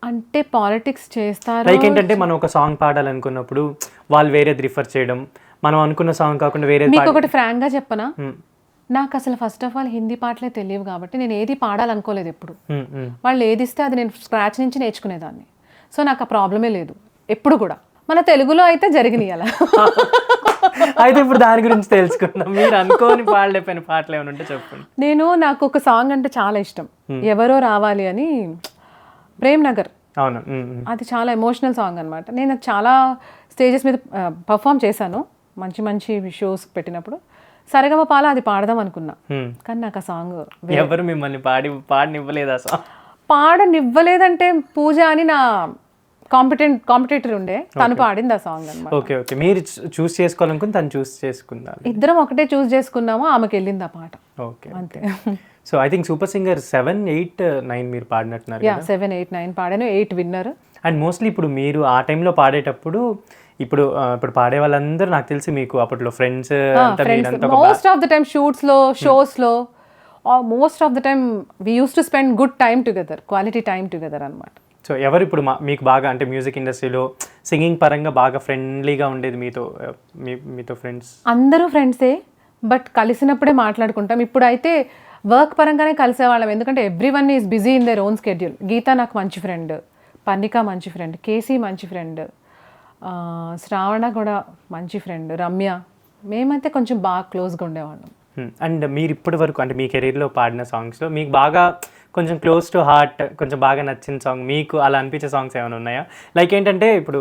అంటే పాలిటిక్స్ చేస్తారు లైక్ ఏంటంటే మనం ఒక సాంగ్ పాడాలనుకున్నప్పుడు వాళ్ళు వేరేది రిఫర్ చేయడం, మనం అనుకున్న సాంగ్ కాకుండా వేరే. మీకు ఒకటి ఫ్రాంక్గా చెప్పనా, నాకు అసలు ఫస్ట్ ఆఫ్ ఆల్ హిందీ పాటలే తెలియవు కాబట్టి నేను ఏది పాడాలనుకోలేదు ఎప్పుడు. వాళ్ళు ఏది ఇస్తే అది నేను స్క్రాచ్ నుంచి నేర్చుకునేదాన్ని. సో నాకు ఆ ప్రాబ్లమే లేదు ఎప్పుడు కూడా. మన తెలుగులో అయితే జరిగినాయి అలా. అయితే ఇప్పుడు దాని గురించి తెలుసుకుందాం. మీరు అనుకోని పాడలేకపోయిన పాటలు ఏమైనా ఉంటే చెప్పండి. నాకు ఒక సాంగ్ అంటే చాలా ఇష్టం, ఎవరో రావాలి అని, ప్రేమ్ నగర్. అవును, అది చాలా ఎమోషనల్ సాంగ్ అనమాట. నేను చాలా స్టేజెస్ మీద పర్ఫామ్ చేశాను, మంచి షోస్ పెట్టినప్పుడు. సరిగమపాల అది పాడదాం అనుకున్నా, కానీ నాకు ఆ సాంగ్ ఎవరు మిమ్మల్ని పాడనివ్వలేదు. ఆ సాంగ్ పాడనివ్వలేదంటే పూజ అని నా కాంపిటేటర్ ఉండే, తను పాడింది ఆ సాంగ్ అనమాట. ఓకే. మీరు చూస్ చేసుకోవాలనుకుని తను చూస్ చేసుకుందా? ఇద్దరం ఒకటే చూస్ చేసుకున్నాము, ఆమెకి వెళ్ళింది ఆ పాట. ఓకే, అంతే. So I think super singer 7, 8, 9 మీరు పాడినట్టున్నారు. 7, 8, 9 పాడాను, 8 విన్నర్. అండ్ మోస్ట్లీ ఇప్పుడు మీరు ఆ టైంలో పాడేటప్పుడు ఇప్పుడు పాడే వాళ్ళందరూ నాకు తెలిసి మీకు అప్పట్లో friends. Most of the time షూట్స్లో, షోస్లో, most of the time we use to spend good time together, quality time together అనమాట. సో ఎవరు ఇప్పుడు మీకు బాగా అంటే మ్యూజిక్ ఇండస్ట్రీలో సింగింగ్ పరంగా బాగా ఫ్రెండ్లీగా ఉండేది మీతో ఫ్రెండ్స్? అందరూ ఫ్రెండ్సే, బట్ కలిసినప్పుడే మాట్లాడుకుంటాం. ఇప్పుడు అయితే వర్క్ పరంగానే కలిసేవాళ్ళం, ఎందుకంటే everyone is busy in their own schedule. Geetha నాకు మంచి ఫ్రెండ్, పర్ణిక మంచి ఫ్రెండ్, కేసీ మంచి ఫ్రెండ్, శ్రావణ కూడా మంచి ఫ్రెండ్, రమ్య, మేమైతే కొంచెం బాగా క్లోజ్గా ఉండేవాళ్ళం. అండ్ మీరు ఇప్పటి వరకు అంటే మీ కెరీర్లో పాడిన సాంగ్స్లో మీకు బాగా కొంచెం క్లోజ్ టు హార్ట్, కొంచెం బాగా నచ్చిన సాంగ్, మీకు అలా అనిపించే సాంగ్స్ ఏమైనా ఉన్నాయా? లైక్ ఏంటంటే ఇప్పుడు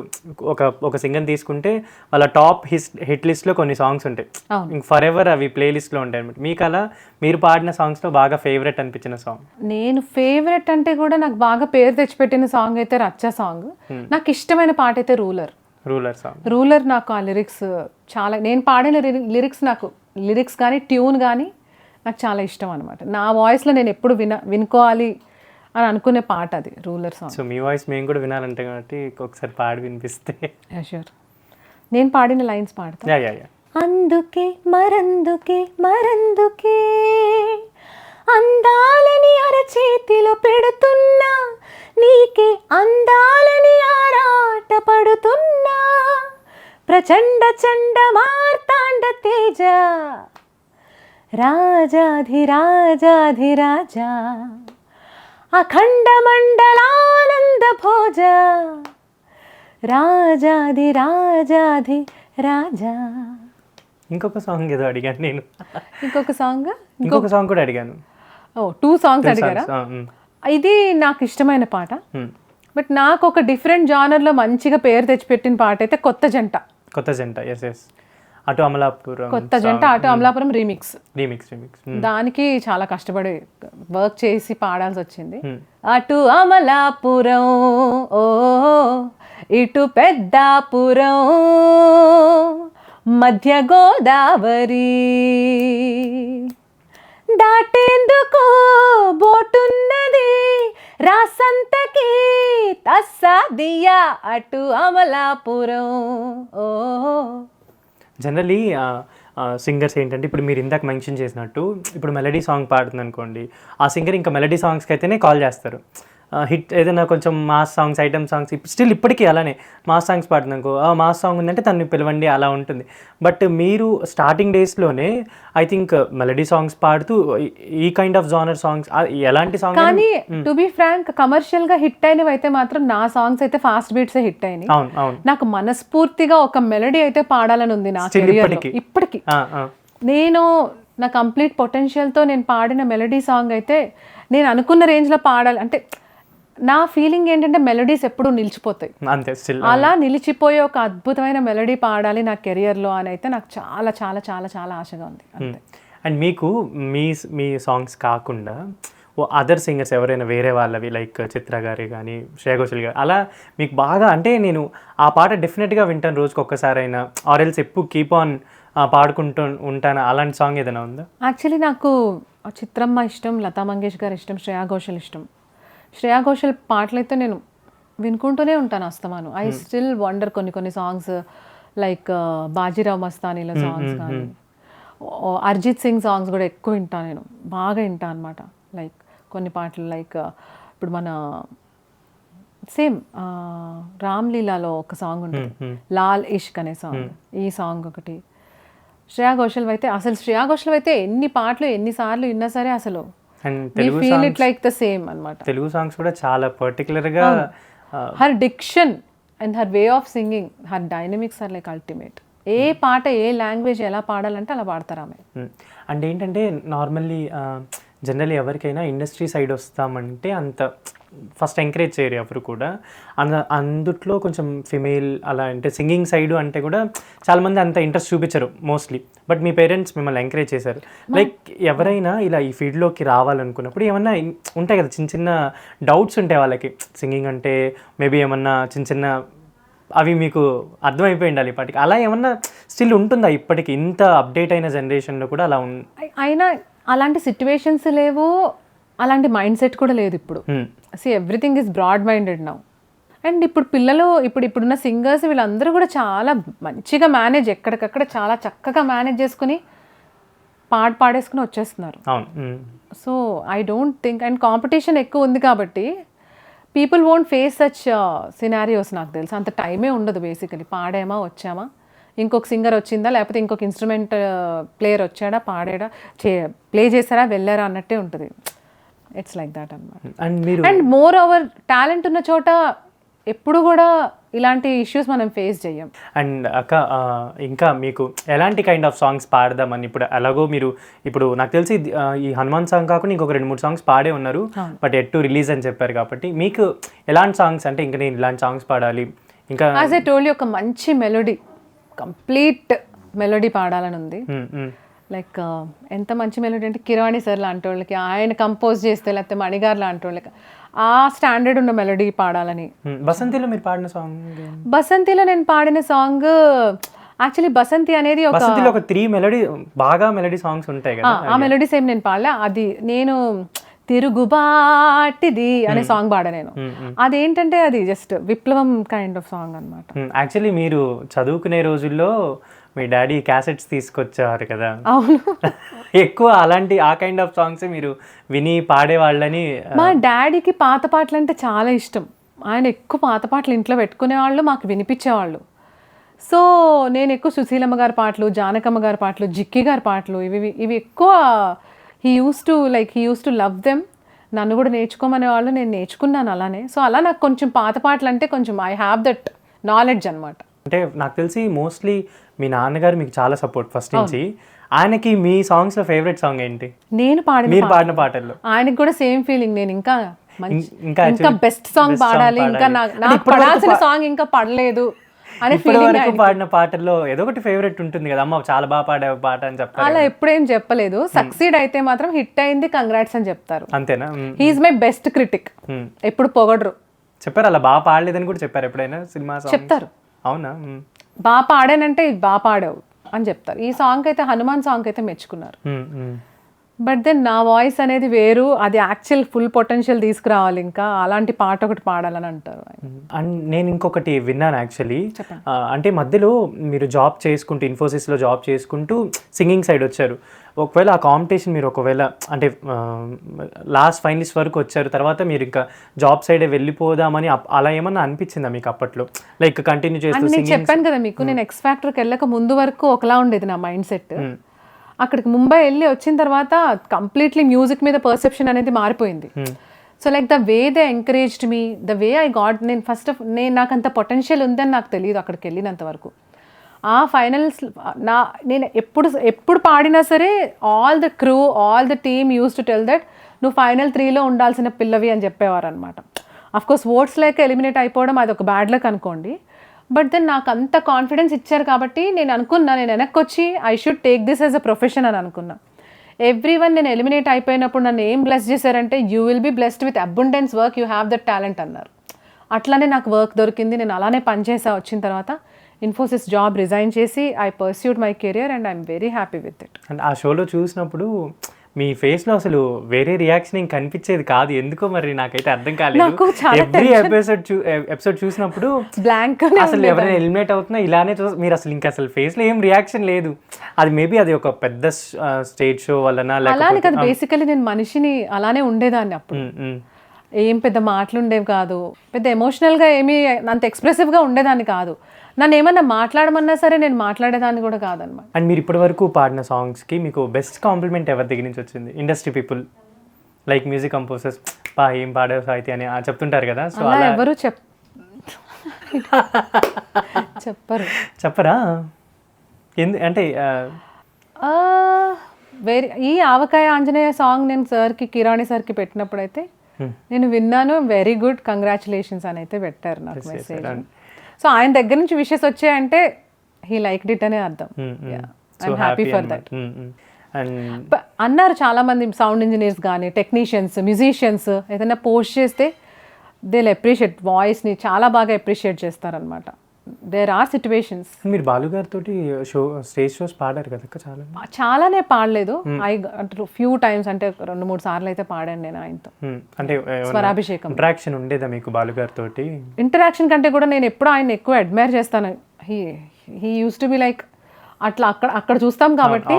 ఒక సింగర్ తీసుకుంటే వాళ్ళ టాప్ హిట్ లిస్ట్లో కొన్ని సాంగ్స్ ఉంటాయి, ఇంక ఫర్ ఎవర్ అవి ప్లేలిస్ట్లో ఉంటాయి అనమాట. మీకు అలా మీరు పాడిన సాంగ్స్లో బాగా ఫేవరెట్ అనిపించిన సాంగ్? నేను ఫేవరెట్ అంటే కూడా నాకు బాగా పేరు తెచ్చిపెట్టిన సాంగ్ అయితే రచ్చ సాంగ్. నాకు ఇష్టమైన పాట అయితే రూలర్. నాకు ఆ లిరిక్స్ చాలా, నేను పాడిన లిరిక్స్ కానీ ట్యూన్ కానీ నాకు చాలా ఇష్టం అనమాట. నా వాయిస్లో నేను ఎప్పుడు వినుకోవాలి అని అనుకునే పాట అది రూలర్ సాంగ్. సో మీ వాయిస్ మేము కూడా వినాలంటే కాబట్టి ఒకసారి పాడి వినిపిస్తే. షూర్, నేను పాడిన లైన్స్ పాడతా. అందుకే మరందుకే అందాలని అరచేతిలో పెడుతున్నా, నీకే అందాలని ఆరాట పడుతున్నా, ప్రచండ చండ మార్తాండ తేజ, రాజాధిరాజాధిరాజా, అఖండ మండలానంద భోజ, రాజాధిరాజాధి రాజా. ఇంకొక సాంగ్ ఏదో అడిగాను నేను. ఇంకొక సాంగ్ కూడా అడిగాను. 2 సాంగ్స్ అడిగారా? ఇది నాకు ఇష్టమైన పాట, బట్ నాకు ఒక డిఫరెంట్ జానర్లో మంచిగా పేరు తెచ్చిపెట్టిన పాట అయితే కొత్త జంట. ఎస్ అటు అమలాపురం, కొత్త జంట అటు అమలాపురం రీమిక్స్. దానికి చాలా కష్టపడి వర్క్ చేసి పాడాల్సి వచ్చింది. అటు అమలాపురం ఓ ఇటు పెద్దాపురం, మధ్య గోదావరి దాటేందుకు బోటున్నది రాసంతకి తస్సాదియా అటు అమలాపురం. ఓ జనరలీ సింగర్స్ ఏంటంటే ఇప్పుడు మీరు ఇందాక మెన్షన్ చేసినట్టు ఇప్పుడు మెలడీ సాంగ్ పాడుతుంది అనుకోండి, ఆ సింగర్ ఇంకా మెలడీ సాంగ్స్కి అయితేనే కాల్ చేస్తారు. హిట్ ఏదైనా కొంచెం mass songs, item songs still ఇప్పటికీ అలానే మాస్ సాంగ్స్ పాడుతుంది అనుకో, మాస్ సాంగ్ ఉందంటే తను పిలవండి అలా ఉంటుంది. బట్ మీరు స్టార్టింగ్ డేస్లోనే ఐ థింక్ మెలడీ సాంగ్స్ పాడుతూ ఈ కైండ్ ఆఫ్ జానర్ సాంగ్స్ ఎలాంటి సాంగ్ కానీ టు బి ఫ్రాంక్ కమర్షియల్ గా హిట్ అయినవి అయితే మాత్రం నా సాంగ్స్ అయితే ఫాస్ట్ బీట్స్ హిట్ అయినాయి. అవును అవును. నాకు మనస్ఫూర్తిగా ఒక మెలడీ అయితే పాడాలని ఉంది నా కెరియర్ ఇప్పటికి. నేను నా కంప్లీట్ పొటెన్షియల్తో నేను పాడిన మెలడీ సాంగ్ అయితే నేను అనుకున్న రేంజ్లో పాడాలి అంటే నా ఫీలింగ్ ఏంటంటే మెలడీస్ ఎప్పుడూ నిలిచిపోతాయి, అలా నిలిచిపోయే ఒక అద్భుతమైన మెలడీ పాడాలి నా కెరియర్లో అని అయితే నాకు చాలా చాలా చాలా చాలా ఆశగా ఉంది. అండ్ మీకు మీ సాంగ్స్ కాకుండా అదర్ సింగర్స్ ఎవరైనా వేరే వాళ్ళవి లైక్ చిత్ర గారి కానీ శ్రేయా ఘోషల్ గారు అలా మీకు బాగా అంటే నేను ఆ పాట డెఫినెట్గా వింటాను రోజుకి ఒక్కసారైనా, ఆర్ ఎల్స్ ఎప్పుడు కీప్ ఆన్ పాడుకుంటూ ఉంటాను, అలాంటి సాంగ్ ఏదైనా ఉందా? యాక్చువల్లీ నాకు చిత్రమ్మ ఇష్టం, లతా మంగేష్కర్ ఇష్టం, శ్రేయా ఘోషల్ ఇష్టం. శ్రేయా ఘోషల్ పాటలైతే నేను వినుకుంటూనే ఉంటాను అస్తమాను. ఐ స్టిల్ వండర్ కొన్ని సాంగ్స్ లైక్ బాజీరావ్ మస్తానీల సాంగ్స్ కానీ అరిజిత్ సింగ్ సాంగ్స్ కూడా ఎక్కువ వింటాను, నేను బాగా వింటాను అనమాట. లైక్ కొన్ని పాటలు లైక్ ఇప్పుడు మన సేమ్ రామ్లీలాలో ఒక సాంగ్ ఉంటుంది లాల్ ఇష్క్ అనే సాంగ్, ఈ సాంగ్ ఒకటి. శ్రేయా ఘోషల్ అయితే అసలు శ్రేయా ఘోషల్ అయితే ఎన్ని పాటలు ఎన్నిసార్లు విన్నా సరే అసలు feel it like the same అన్నమాట. తెలుగు సాంగ్స్ కూడా చాలా పర్టికులర్గా her diction and her way of singing, her dynamics are like ultimate. ఏ పాట ఏ లాంగ్వేజ్ ఎలా పాడాలంటే అలా పాడతారు ఆమె. అండ్ ఏంటంటే నార్మల్లీ జనరల్లీ ఎవరికైనా ఇండస్ట్రీ సైడ్ వస్తామంటే అంత ఫస్ట్ ఎంకరేజ్ చేయరు ఎవరు కూడా. అందుట్లో కొంచెం ఫిమేల్ అలా అంటే సింగింగ్ సైడ్ అంటే కూడా చాలామంది అంత ఇంట్రెస్ట్ చూపించరు మోస్ట్లీ. బట్ మీ పేరెంట్స్ మిమ్మల్ని ఎంకరేజ్ చేశారు. లైక్ ఎవరైనా ఇలా ఈ ఫీల్డ్లోకి రావాలనుకున్నప్పుడు ఏమన్నా ఉంటాయి కదా చిన్న చిన్న డౌట్స్ ఉంటాయి వాళ్ళకి, సింగింగ్ అంటే మేబీ ఏమన్నా చిన్న చిన్న అవి మీకు అర్థమైపోయి ఉండాలి ఇప్పటికి, అలా ఏమన్నా స్టిల్ ఉంటుందా ఇప్పటికి ఇంత అప్డేట్ అయిన జనరేషన్లో కూడా అలా అయినా అలాంటి సిచ్యువేషన్స్ లేవు, అలాంటి మైండ్ సెట్ కూడా లేదు ఇప్పుడు. Everything is broad minded now. And ఇప్పుడు పిల్లలు ఇప్పుడున్న సింగర్స్ వీళ్ళందరూ కూడా చాలా మంచిగా మేనేజ్, ఎక్కడికక్కడ చాలా చక్కగా మేనేజ్ చేసుకుని పాడేసుకుని వచ్చేస్తున్నారు. So I don't think, and competition ఎక్కువ ఉంది కాబట్టి people won't face such scenarios. నాకు తెలుసు అంత టైమే ఉండదు బేసికలీ. పాడామా వచ్చామా, ఇంకొక సింగర్ వచ్చిందా లేకపోతే ఇంకొక ఇన్స్ట్రుమెంట్ ప్లేయర్ వచ్చాడా పాడాడా ప్లే చేశారా వెళ్ళారా అన్నట్టే ఉంటుంది. ఇట్స్ లైక్ దాట్ అన్నమాట. అండ్ మోర్ ఓవర్ టాలెంట్ ఉన్న చోట ఎప్పుడు కూడా ఇలాంటి ఇష్యూస్ మనం ఫేస్ చేయం. అండ్ అక్క ఇంకా మీకు ఎలాంటి కైండ్ ఆఫ్ సాంగ్స్ పాడదామని ఇప్పుడు ఎలాగో మీరు ఇప్పుడు నాకు తెలిసి ఈ హనుమాన్ సాంగ్ కాకుండా ఇంకొక 2-3 సాంగ్స్ పాడే ఉన్నారు, బట్ ఎట్ టు రిలీజ్ అని చెప్పారు కాబట్టి మీకు ఎలాంటి సాంగ్స్ అంటే ఇంకా నేను ఇలాంటి సాంగ్స్ పాడాలి ఇంకా యాజ్ ఐ టోల్డ్ యు ఒక మంచి మెలోడీ, కంప్లీట్ మెలోడీ పాడాలని ఉంది. లైక్ ఎంత మంచి మెలోడీ అంటే కిరవాణి సార్ లాంటి వాళ్ళకి, ఆయన కంపోజ్ చేస్తే లేకపోతే మణిగారు లాంటి వాళ్ళకి ఆ స్టాండర్డ్ ఉన్న మెలోడీ పాడాలని. బసంతిలో మీరు పాడిన సాంగ్? బసంతిలో నేను పాడిన సాంగ్ యాక్చువల్లీ బసంతి అనేది ఒక 3 మెలోడీ బాగా మెలోడీ సాంగ్స్ ఉంటాయి కదా, ఆ మెలోడీస్ ఏం నేను పాడలే. అది నేను తిరుగుబాటిది అనే సాంగ్ పాడా నేను. అదేంటంటే అది జస్ట్ విప్లవం కైండ్ ఆఫ్ సాంగ్ అనమాట. యాక్చువల్లీ మీరు చదువుకునే రోజుల్లో మీ డాడీ క్యాసెట్స్ తీసుకొచ్చారు కదా, అవును. ఎక్కువ అలాంటి ఆ కైండ్ ఆఫ్ సాంగ్స్ మీరు విని పాడేవాళ్ళని. మా డాడీకి పాత పాటలు అంటే చాలా ఇష్టం. ఆయన ఎక్కువ పాత పాటలు ఇంట్లో పెట్టుకునేవాళ్ళు, మాకు వినిపించేవాళ్ళు. సో నేను ఎక్కువ సుశీలమ్మ గారి పాటలు, జానకమ్మ గారి పాటలు, జిక్కి గారి పాటలు ఇవి ఎక్కువ he use to love them. నన్ను కూడా నేర్చుకోమనేవాళ్ళు, నేను నేర్చుకున్నాను అలానే. సో అలా నాకు కొంచెం పాత పాటలు అంటే కొంచెం ఐ హ్యావ్ దట్ నాలెడ్జ్ అనమాట. అంటే నాకు తెలిసి మోస్ట్లీ మీ నాన్నగారు మీకు చాలా సపోర్ట్ ఫస్ట్ నుంచి. ఆయనకి మీ సాంగ్స్ లో ఫేవరెట్ సాంగ్ ఏంటి? మీరు పాడిన పాటల్లో ఆయనకు కూడా సేమ్ ఫీలింగ్. నేను ఇంకా బెస్ట్ సాంగ్ పాడాలి, ఇంకా నాకు పడాల్సిన సాంగ్ ఇంకా పడలేదు అనే ఫీలింగ్. పాడిన పాటల్లో ఏదో ఒకటి ఫేవరెట్ ఉంటుంది కదా, అమ్మ చాలా బాగా పాడావు పాట అని చెప్తారు. అలా ఎప్పుడేం చెప్పలేదు. సక్సీడ్ అయితే మాత్రం హిట్ అయింది కంగ్రాట్స్ అని చెప్తారు. అంతేనా? He's my best critic. ఎప్పుడు పొగడరు. చెప్పారు అలా బాగా పాడలేదని కూడా చెప్పారు ఎప్పుడైనా సినిమా? చెప్తారు. అవునా? బాగా పాడానంటే బాగా పాడావు, అని చెప్తారు. ఈ సాంగ్ అయితే హనుమాన్ సాంగ్ అయితే మెచ్చుకున్నారు. బట్ దెన్ నా వాయిస్ అనేది వేరు, అది యాక్చువల్ ఫుల్ పొటెన్షియల్ తీసుకురావాలి, ఇంకా అలాంటి పాట ఒకటి పాడాలని అంటారు. అండ్ నేను ఇంకొకటి విన్నాను యాక్చువల్లీ, అంటే మధ్యలో మీరు జాబ్ చేసుకుంటూ ఇన్ఫోసిస్లో జాబ్ చేసుకుంటూ సింగింగ్ సైడ్ వచ్చారు. ఒకవేళ ఆ కాంపిటీషన్ మీరు ఒకవేళ అంటే లాస్ట్ ఫైనలిస్ట్ వరకు వచ్చారు, తర్వాత మీరు ఇంకా జాబ్ సైడే వెళ్ళిపోదామని అలా ఏమన్నా అనిపించిందా మీకు అప్పట్లో? లైక్ కంటిన్యూ చేస్తూ నేను చెప్పాను కదా మీకు, నేను ఎక్స్ ఫ్యాక్టర్కి వెళ్ళక ముందు వరకు ఒకలా ఉండేది నా మైండ్ సెట్. అక్కడికి ముంబై వెళ్ళి వచ్చిన తర్వాత కంప్లీట్లీ మ్యూజిక్ మీద పర్సెప్షన్ అనేది మారిపోయింది. So like the way they encouraged me, the way I got, నేను నాకు అంత పొటెన్షియల్ ఉందని నాకు తెలియదు అక్కడికి వెళ్ళినంత వరకు. ఆ ఫైనల్స్ నేను ఎప్పుడు పాడినా సరే all the crew, all the team use to tell that నువ్వు ఫైనల్ 3లో ఉండాల్సిన పిల్లవి అని చెప్పేవారు అనమాట. అఫ్కోర్స్ ఓట్స్ లేక ఎలిమినేట్ అయిపోవడం అది ఒక బ్యాడ్ లక్ అనుకోండి. బట్ దెన్ నాకు అంత కాన్ఫిడెన్స్ ఇచ్చారు కాబట్టి నేను అనుకున్నా, నేను వెనక్కి వచ్చి I should take this as a profession అని అనుకున్నా. ఎవ్రీ వన్ నేను ఎలిమినేట్ అయిపోయినప్పుడు నన్ను ఏం బ్లెస్ చేశారంటే, you will be blessed with abundance work, you have that talent అన్నారు. అట్లానే నాకు వర్క్ దొరికింది, నేను అలానే పనిచేసా. వచ్చిన తర్వాత ఇన్ఫోసిస్ జాబ్ రిజైన్ చేసి I pursued my career and I'm very happy with it. And ఆ షోలో చూసినప్పుడు మీ ఫేస్లో అసలు వేరే రియాక్షన్ ఏం కనిపించేది కాదు, ఎందుకో మరి నాకైతే అర్థం కాలేదు. ఎవ్రీ ఎపిసోడ్ చూసినప్పుడు బ్లాంక్, అసలు ఎవరైనా ఎలిమినేట్ అవుతున్నా ఇలానే మీరు అసలు ఇంకా అసలు ఫేస్లో ఏం రియాక్షన్ లేదు. అది మేబీ అది ఒక పెద్ద స్టేజ్ షో వలన అలానే కదా. బేసికలీ నేను మనిషిని అలానే ఉండేదాన్ని అప్పుడు. ఏం పెద్ద మాటలు ఉండేవి కాదు, పెద్ద ఎమోషనల్గా ఏమీ అంత ఎక్స్ప్రెసివ్గా ఉండేదాన్ని కాదు. నన్ను ఏమన్నా మాట్లాడమన్నా సరే నేను మాట్లాడేదాన్ని కూడా కాదనమాట. అండ్ మీరు ఇప్పటి వరకు పాడిన సాంగ్స్కి మీకు బెస్ట్ కాంప్లిమెంట్ ఎవరి దగ్గర నుంచి వచ్చింది? Industry people like music composers, ఏం పాడావు సాహితీ అని చెప్తుంటారు కదా, సో అలా ఎవరు చెప్పరా? అంటే ఈ ఆవకాయ ఆంజనేయ సాంగ్ నేను సార్కి, కిరాణి సార్కి పెట్టినప్పుడు అయితే నేను విన్నాను, వెరీ గుడ్, కంగ్రాచులేషన్స్ అని అయితే పెట్టారు నాకు మెసేజ్. సో ఆయన దగ్గర నుంచి విషెస్ వచ్చాయంటే హీ లైక్డ్ ఇట్ అనే అర్థం. I'm happy for that. అన్నారు చాలా మంది సౌండ్ ఇంజనీర్స్ కానీ టెక్నీషియన్స్, మ్యూజిషియన్స్ ఏదైనా పోస్ట్ చేస్తే దే విల్ అప్రిషియేట్, వాయిస్ని చాలా బాగా అప్రిషియేట్ చేస్తారనమాట. There are situations. మీరు బాలు గారితో స్టేజ్ షోస్ పాడారు కదా? చాలానే పాడలేదు, ఫ్యూ టైమ్స్, అంటే 2-3 సార్లు అయితే పాడాను నేను ఆయనతో. అంటే స్వరాభిషేకం ఇంటరాక్షన్ ఉండేదా మీకు బాలు గారితో? ఇంటరాక్షన్ కంటే కూడా నేను ఎప్పుడు ఆయన ఎక్కువ అడ్మైర్ చేస్తాను. He use to be like అట్లా అక్కడ చూస్తాం కాబట్టి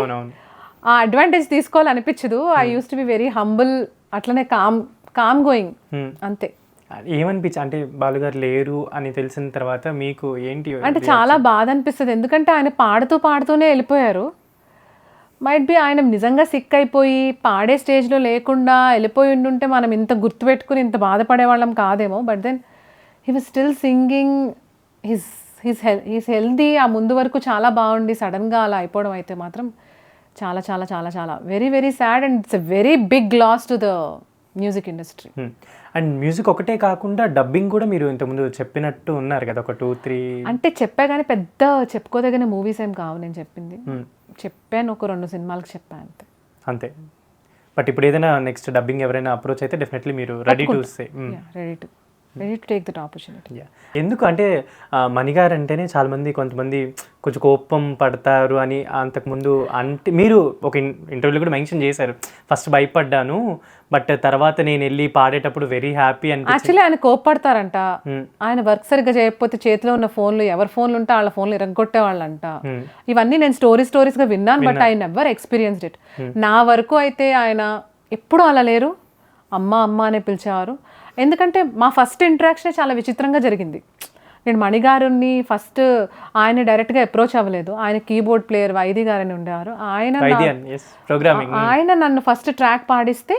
ఆ అడ్వాంటేజ్ తీసుకోవాలనిపించదు. I use to be very humble, అట్లనే కామ్ గోయింగ్, అంతే. ఏమనిపించి అంటే బాలుగారు లేరు అని తెలిసిన తర్వాత మీకు ఏంటి అంటే చాలా బాధ అనిపిస్తుంది, ఎందుకంటే ఆయన పాడుతూనే వెళ్ళిపోయారు. మైట్ బి ఆయన నిజంగా సిక్ అయిపోయి పాడే స్టేజ్లో లేకుండా వెళ్ళిపోయి ఉండుంటే మనం ఇంత గుర్తుపెట్టుకుని ఇంత బాధపడేవాళ్ళం కాదేమో. But then he was still singing, he's healthy. ఆ ముందు వరకు చాలా బాగుండి సడన్గా అలా అయిపోవడం అయితే మాత్రం చాలా చాలా చాలా చాలా very very sad, and it's a very big loss to the music industry. And music ఒకటే కాకుండా డబ్బింగ్ కూడా మీరు ఇంతకుముందు చెప్పినట్టు ఉన్నారు కదా, ఒక 2-3 అంటే చెప్పా కానీ పెద్ద చెప్పుకోదగిన మూవీస్ ఏం కావు నేను చెప్పింది. చెప్పాను, ఒక 2 సినిమాలకు చెప్పాను అంతే. బట్ ఇప్పుడు ఏదైనా నెక్స్ట్ డబ్బింగ్ ఎవరైనా అప్రోచ్ అయితే డెఫినెట్లీ మీరు ready to take that opportunity. ఎందుకు అంటే మణిగారు అంటేనే చాలామంది కొంతమంది కొంచెం కోపం పడతారు అని అంతకుముందు అంటే మీరు ఒక ఇంటర్వ్యూలో కూడా మెన్షన్ చేశారు, ఫస్ట్ భయపడ్డాను బట్ తర్వాత నేను వెళ్ళి పాడేటప్పుడు వెరీ హ్యాపీ అని. యాక్చువల్లీ ఆయన కోపపడతారంట, ఆయన వర్క్ సరిగ్గా చేయకపోతే చేతిలో ఉన్న ఫోన్లు, ఎవరి ఫోన్లు ఉంటే వాళ్ళ ఫోన్లు ఇరగొట్టేవాళ్ళంట. ఇవన్నీ నేను స్టోరీస్గా విన్నాను, but I never experienced it. నా వరకు అయితే ఆయన ఎప్పుడూ అలా లేరు, అమ్మ అనే పిలిచేవారు. ఎందుకంటే మా ఫస్ట్ ఇంటరాక్షన్ చాలా విచిత్రంగా జరిగింది. నేను మణిగారుని ఫస్ట్ ఆయన డైరెక్ట్గా అప్రోచ్ అవ్వలేదు, ఆయన కీబోర్డ్ ప్లేయర్ వైది గారని ఉండేవారు. ఆయన నన్ను ఫస్ట్ ట్రాక్ పాడిస్తే,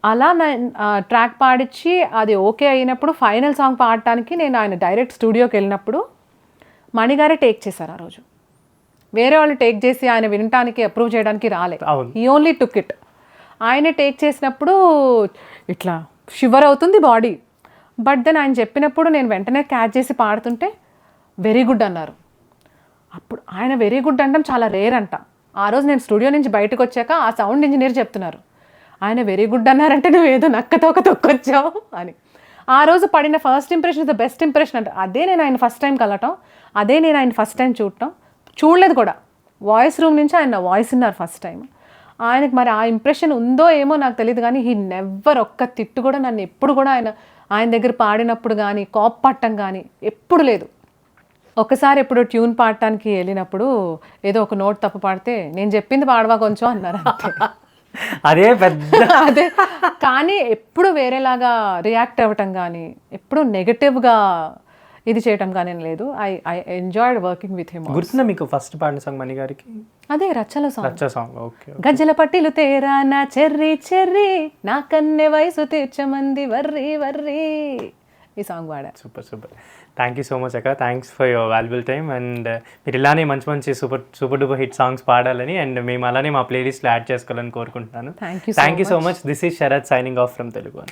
అలా ట్రాక్ పాడించి అది ఓకే అయినప్పుడు ఫైనల్ సాంగ్ పాడటానికి నేను ఆయన డైరెక్ట్ స్టూడియోకి వెళ్ళినప్పుడు మణిగారే టేక్ చేశారు. ఆ రోజు వేరే వాళ్ళు టేక్ చేసి ఆయన వినటానికి అప్రూవ్ చేయడానికి రాలేదు, హీ ఓన్లీ టుక్ ఇట్. ఆయనే టేక్ చేసినప్పుడు ఇట్లా షివర్ అవుతుంది బాడీ. బట్ దెన్ ఆయన చెప్పినప్పుడు నేను వెంటనే క్యాచ్ చేసి పాడుతుంటే వెరీ గుడ్ అన్నారు. అప్పుడు ఆయన వెరీ గుడ్ అనడం చాలా రేర్ అంట. ఆ రోజు నేను స్టూడియో నుంచి బయటకు వచ్చాక ఆ సౌండ్ ఇంజనీర్ చెప్తున్నారు, ఆయన వెరీ గుడ్ అన్నారంటే నువ్వు ఏదో నక్కతోక తొక్కొచ్చావు అని. ఆ రోజు పడిన first impression the best impression అంట. అదే నేను ఆయన ఫస్ట్ టైం కలవటం, అదే నేను ఆయన ఫస్ట్ టైం చూడటం, చూడలేదు కూడా, వాయిస్ రూమ్ నుంచి ఆయన నా వాయిస్ విన్నారు ఫస్ట్ టైం. ఆయనకు మరి ఆ ఇంప్రెషన్ ఉందో ఏమో నాకు తెలియదు, కానీ హీ నెవ్వర్ ఒక్క తిట్టు కూడా నన్ను ఎప్పుడు కూడా ఆయన దగ్గర పాడినప్పుడు కానీ కోప్పట్టం కానీ ఎప్పుడు లేదు. ఒకసారి ఎప్పుడు ట్యూన్ పాడటానికి వెళ్ళినప్పుడు ఏదో ఒక నోట్ తప్పు పాడితే నేను చెప్పింది పాడవా కొంచెం అన్నారు అంతే. అదే పెద్ద అదే, కానీ ఎప్పుడు వేరేలాగా రియాక్ట్ అవ్వటం కానీ ఎప్పుడు నెగటివ్గా ఇది చేయటం కానీ లేదు. I enjoyed working with him. గుర్తుందా మీకు ఫస్ట్ పాడిన సాంగ్ మణి గారికి? అదే రచ్చల సాంగ్. రచ్చ సాంగ్. ఓకే. గజ్జల పట్టిలు తేరా నా చెర్రీ చెర్రీ, నా కన్నె వయసు తీర్చమంది వర్రీ వర్రీ, ఈ సాంగ్ పాడా. Super super. Thank you so much అక్క. Thanks for your valuable time. And మీరు ఇలానే మంచి మంచి సూపర్ డూపర్ హిట్ సాంగ్స్ పాడాలని అండ్ మేము అలానే మా ప్లేలిస్ట్లో యాడ్ చేసుకోవాలని కోరుకుంటున్నాను. Thank you so much. This is Sharath signing off from Telugu.